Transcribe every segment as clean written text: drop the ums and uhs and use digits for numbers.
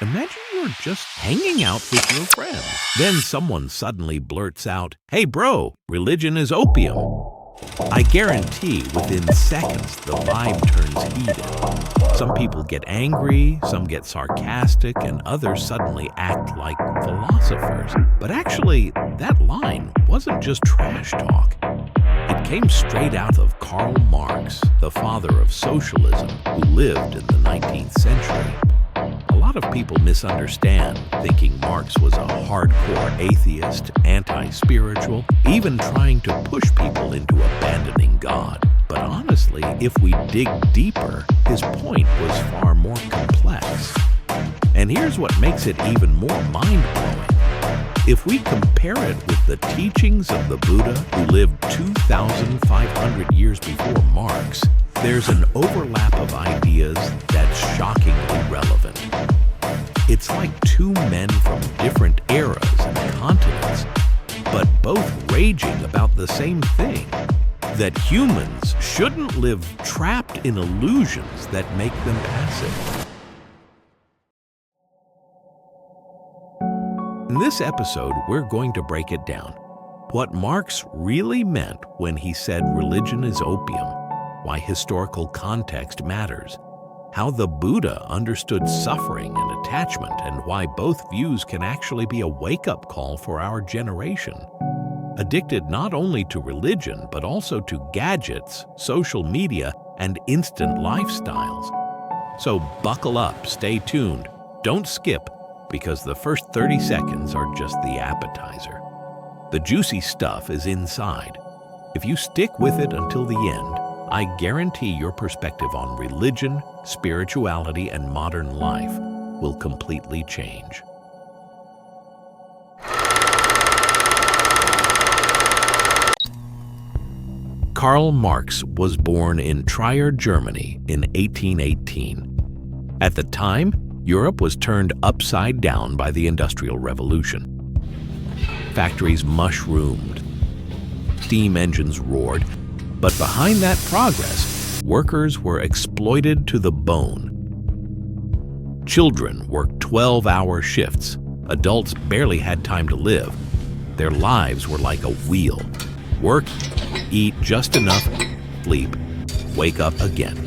Imagine you're just hanging out with your friends. Then someone suddenly blurts out, "Hey bro, religion is opium." I guarantee within seconds the vibe turns heated. Some people get angry, some get sarcastic, and others suddenly act like philosophers. But actually, that line wasn't just trash talk. It came straight out of Karl Marx, the father of socialism, who lived in the 19th century. A lot of people misunderstand, thinking Marx was a hardcore atheist, anti-spiritual, even trying to push people into abandoning God. But honestly, if we dig deeper, his point was far more complex. And here's what makes it even more mind-blowing. If we compare it with the teachings of the Buddha, who lived 2,500 years before Marx, there's an overlap of ideas that's shockingly relevant. It's like two men from different eras and continents, but both raging about the same thing, that humans shouldn't live trapped in illusions that make them passive. In this episode, we're going to break it down. What Marx really meant when he said religion is opium, why historical context matters, how the Buddha understood suffering and attachment, and why both views can actually be a wake-up call for our generation. Addicted not only to religion, but also to gadgets, social media, and instant lifestyles. So buckle up, stay tuned, don't skip, because the first 30 seconds are just the appetizer. The juicy stuff is inside. If you stick with it until the end, I guarantee your perspective on religion, spirituality, and modern life will completely change. Karl Marx was born in Trier, Germany in 1818. At the time, Europe was turned upside down by the Industrial Revolution. Factories mushroomed, steam engines roared, but behind that progress, workers were exploited to the bone. Children worked 12-hour shifts. Adults barely had time to live. Their lives were like a wheel. Work, eat just enough, sleep, wake up again.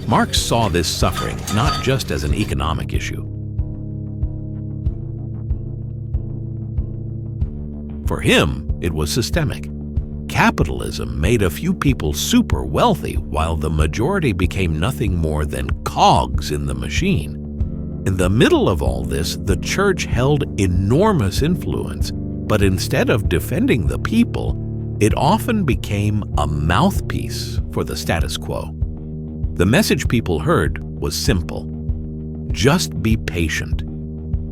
Marx saw this suffering not just as an economic issue. For him, it was systemic. Capitalism made a few people super wealthy while the majority became nothing more than cogs in the machine. In the middle of all this, the church held enormous influence, but instead of defending the people, it often became a mouthpiece for the status quo. The message people heard was simple. Just be patient.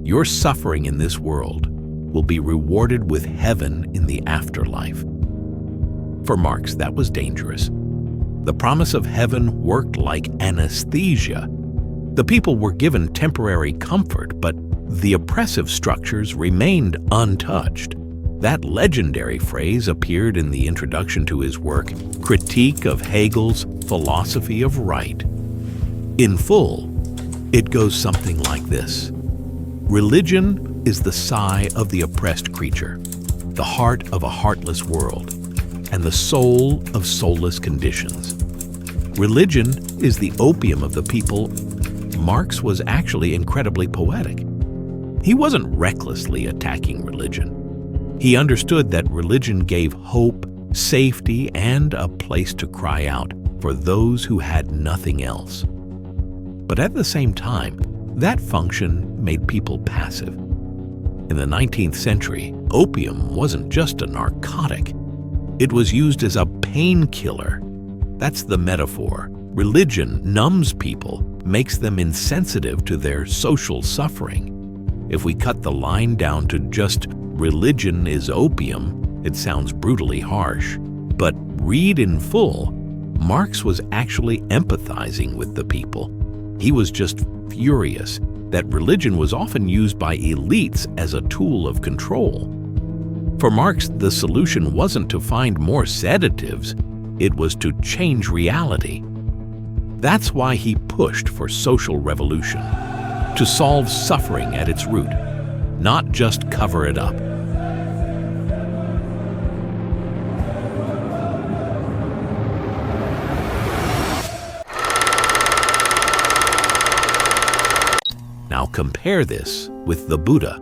Your suffering in this world will be rewarded with heaven in the afterlife. For Marx, that was dangerous. The promise of heaven worked like anesthesia. The people were given temporary comfort, but the oppressive structures remained untouched. That legendary phrase appeared in the introduction to his work, Critique of Hegel's Philosophy of Right. In full, it goes something like this. Religion is the sigh of the oppressed creature, the heart of a heartless world, and the soul of soulless conditions. Religion is the opium of the people. Marx was actually incredibly poetic. He wasn't recklessly attacking religion. He understood that religion gave hope, safety, and a place to cry out for those who had nothing else. But at the same time, that function made people passive. In the 19th century, opium wasn't just a narcotic. It was used as a painkiller. That's the metaphor. Religion numbs people, makes them insensitive to their social suffering. If we cut the line down to just religion is opium, it sounds brutally harsh. But read in full, Marx was actually empathizing with the people. He was just furious that religion was often used by elites as a tool of control. For Marx, the solution wasn't to find more sedatives, it was to change reality. That's why he pushed for social revolution, to solve suffering at its root, not just cover it up. Now compare this with the Buddha.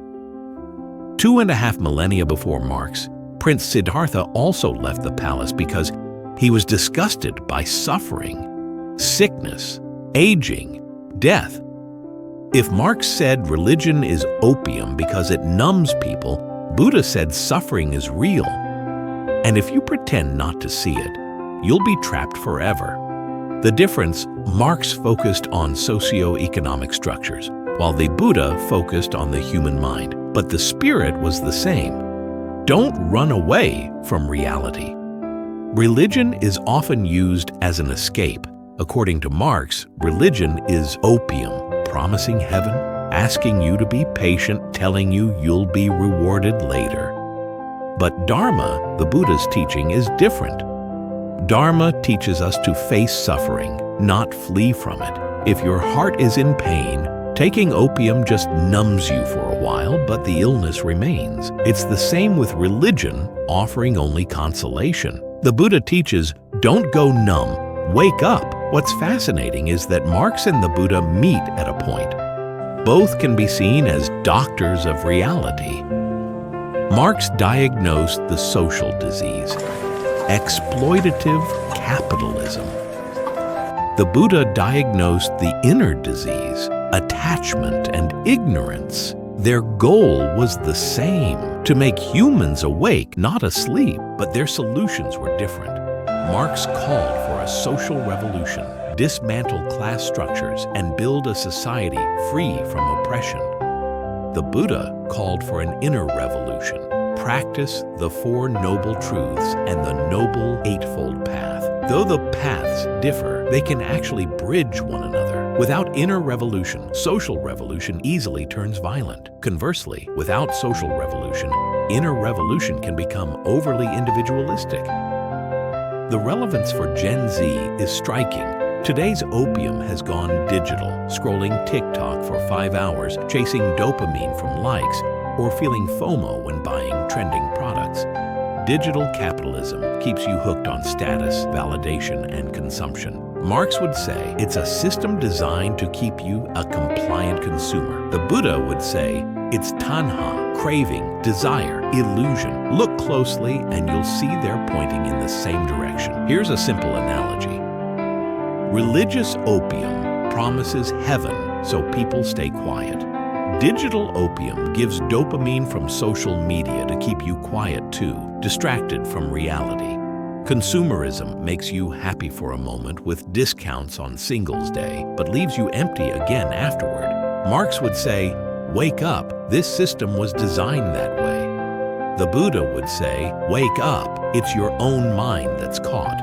2.5 millennia before Marx, Prince Siddhartha also left the palace because he was disgusted by suffering, sickness, aging, death. If Marx said religion is opium because it numbs people, Buddha said suffering is real. And if you pretend not to see it, you'll be trapped forever. The difference, Marx focused on socio-economic structures, while the Buddha focused on the human mind. But the spirit was the same. Don't run away from reality. Religion is often used as an escape. According to Marx, religion is opium, promising heaven, asking you to be patient, telling you you'll be rewarded later. But Dharma, the Buddha's teaching, is different. Dharma teaches us to face suffering, not flee from it. If your heart is in pain, taking opium just numbs you for a while, but the illness remains. It's the same with religion, offering only consolation. The Buddha teaches, don't go numb, wake up. What's fascinating is that Marx and the Buddha meet at a point. Both can be seen as doctors of reality. Marx diagnosed the social disease, exploitative capitalism. The Buddha diagnosed the inner disease, attachment and ignorance. Their goal was the same, to make humans awake, not asleep, but their solutions were different. Marx called for a social revolution, dismantle class structures, and build a society free from oppression. The Buddha called for an inner revolution, practice the Four Noble Truths and the Noble Eightfold Path. Though the paths differ, they can actually bridge one another. Without inner revolution, social revolution easily turns violent. Conversely, without social revolution, inner revolution can become overly individualistic. The relevance for Gen Z is striking. Today's opium has gone digital, scrolling TikTok for 5 hours, chasing dopamine from likes, or feeling FOMO when buying trending products. Digital capitalism keeps you hooked on status, validation, and consumption. Marx would say it's a system designed to keep you a compliant consumer. The Buddha would say it's tanha, craving, desire, illusion. Look closely and you'll see they're pointing in the same direction. Here's a simple analogy. Religious opium promises heaven so people stay quiet. Digital opium gives dopamine from social media to keep you quiet too, distracted from reality. Consumerism makes you happy for a moment with discounts on Singles' Day, but leaves you empty again afterward. Marx would say, wake up, this system was designed that way. The Buddha would say, wake up, it's your own mind that's caught.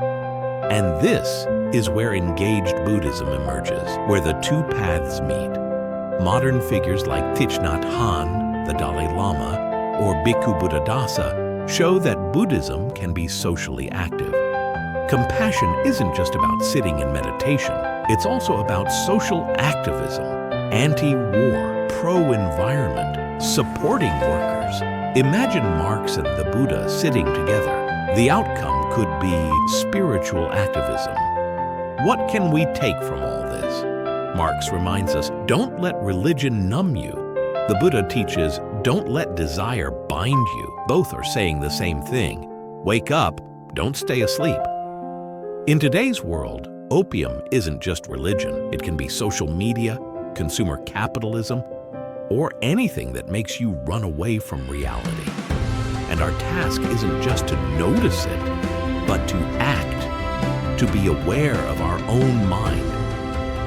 And this is where engaged Buddhism emerges, where the two paths meet. Modern figures like Thich Nhat Hanh, the Dalai Lama, or Bhikkhu Buddhadasa show that Buddhism can be socially active. Compassion isn't just about sitting in meditation. It's also about social activism, anti-war, pro-environment, supporting workers. Imagine Marx and the Buddha sitting together. The outcome could be spiritual activism. What can we take from all this? Marx reminds us, don't let religion numb you. The Buddha teaches, don't let desire bind you. Both are saying the same thing. Wake up, don't stay asleep. In today's world, opium isn't just religion. It can be social media, consumer capitalism, or anything that makes you run away from reality. And our task isn't just to notice it, but to act, to be aware of our own mind,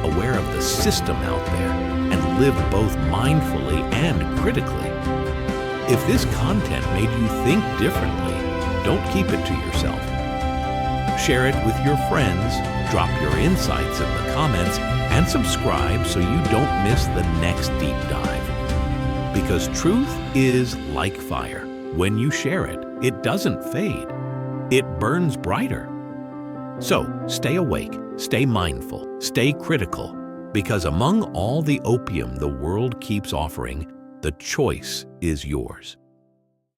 aware of the system out there, and live both mindfully and critically. If this content made you think differently, don't keep it to yourself. Share it with your friends, drop your insights in the comments, and subscribe so you don't miss the next deep dive. Because truth is like fire. When you share it, it doesn't fade. It burns brighter. So stay awake, stay mindful, stay critical, Because among all the opium the world keeps offering, the choice is yours.